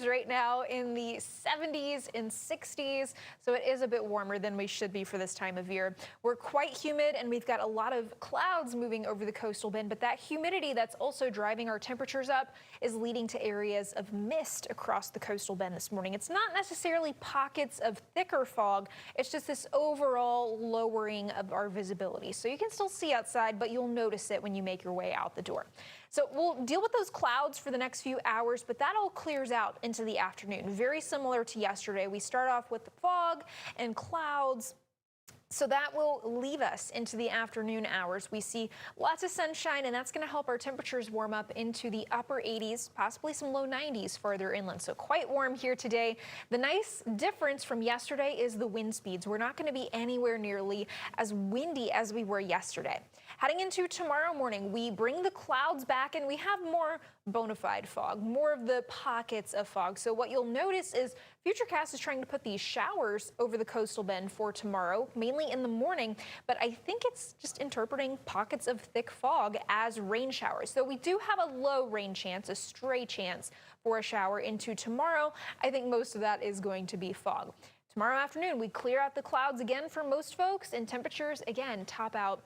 temperatures right now in the 70s and 60s, so it is a bit warmer than we should be for this time of year. We're quite humid, and we've got a lot of clouds moving over the coastal bend, but that humidity that's also driving our temperatures up is leading to areas of mist across the coastal bend this morning. It's not necessarily pockets of thicker fog, it's just this overall lowering of our visibility. So you can still see outside, but you'll notice it when you make your way out the door. So we'll deal with those clouds for the next few hours, but that all clears out into the afternoon. Very similar to yesterday. We start off with the fog and clouds. So that will leave us into the afternoon hours. We see lots of sunshine, and that's going to help our temperatures warm up into the upper 80s, possibly some low 90s farther inland. So quite warm here today. The nice difference from yesterday is the wind speeds. We're not going to be anywhere nearly as windy as we were yesterday. Heading into tomorrow morning, we bring the clouds back, and we have more bona fide fog, more of the pockets of fog. So what you'll notice is Futurecast is trying to put these showers over the coastal bend for tomorrow, mainly in the morning, but I think it's just interpreting pockets of thick fog as rain showers. So we do have a low rain chance, a stray chance for a shower into tomorrow. I think most of that is going to be fog. Tomorrow afternoon, we clear out the clouds again for most folks, and temperatures again top out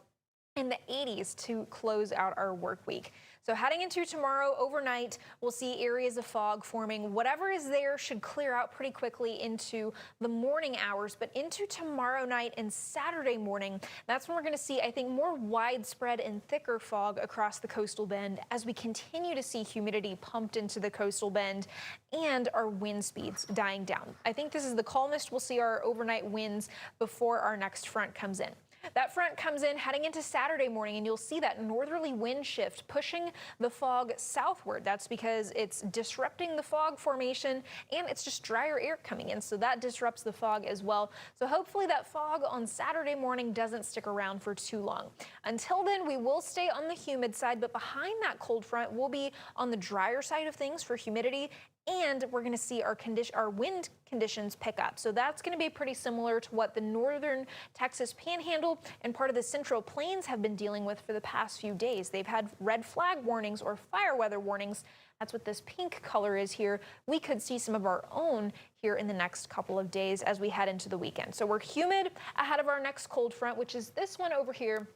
in the 80s to close out our work week. So heading into tomorrow overnight, we'll see areas of fog forming. Whatever is there should clear out pretty quickly into the morning hours, but into tomorrow night and Saturday morning, that's when we're going to see, I think, more widespread and thicker fog across the coastal bend as we continue to see humidity pumped into the coastal bend and our wind speeds dying down. I think this is the calmest we'll see our overnight winds before our next front comes in. That front comes in heading into Saturday morning, and you'll see that northerly wind shift pushing the fog southward. That's because it's disrupting the fog formation, and it's just drier air coming in, so that disrupts the fog as well. So hopefully that fog on Saturday morning doesn't stick around for too long. Until then, we will stay on the humid side, but behind that cold front, we'll be on the drier side of things for humidity, and we're going to see our wind conditions pick up. So that's going to be pretty similar to what the northern Texas Panhandle and part of the Central Plains have been dealing with for the past few days. They've had red flag warnings or fire weather warnings. That's what this pink color is here. We could see some of our own here in the next couple of days as we head into the weekend. So we're humid ahead of our next cold front, which is this one over here.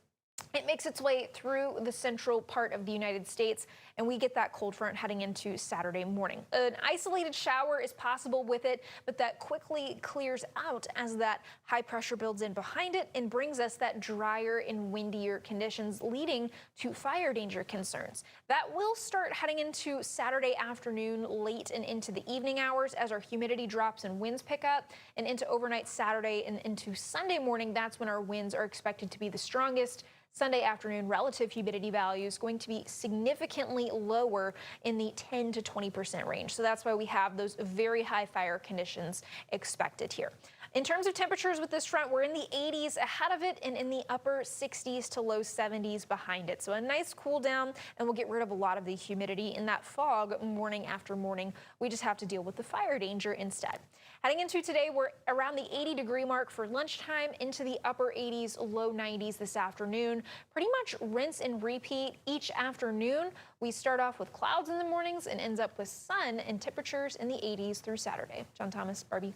It makes its way through the central part of the United States, and we get that cold front heading into Saturday morning. An isolated shower is possible with it, but that quickly clears out as that high pressure builds in behind it and brings us that drier and windier conditions, leading to fire danger concerns. That will start heading into Saturday afternoon, late and into the evening hours as our humidity drops and winds pick up, and into overnight Saturday and into Sunday morning. That's when our winds are expected to be the strongest. Sunday afternoon, relative humidity values going to be significantly lower in the 10 to 20% range. So that's why we have those very high fire conditions expected here. In terms of temperatures with this front, we're in the 80s ahead of it and in the upper 60s to low 70s behind it. So a nice cool down, and we'll get rid of a lot of the humidity in that fog morning after morning. We just have to deal with the fire danger instead. Heading into today, we're around the 80-degree mark for lunchtime, into the upper 80s, low 90s this afternoon. Pretty much rinse and repeat each afternoon. We start off with clouds in the mornings and ends up with sun and temperatures in the 80s through Saturday. John Thomas, Barbie.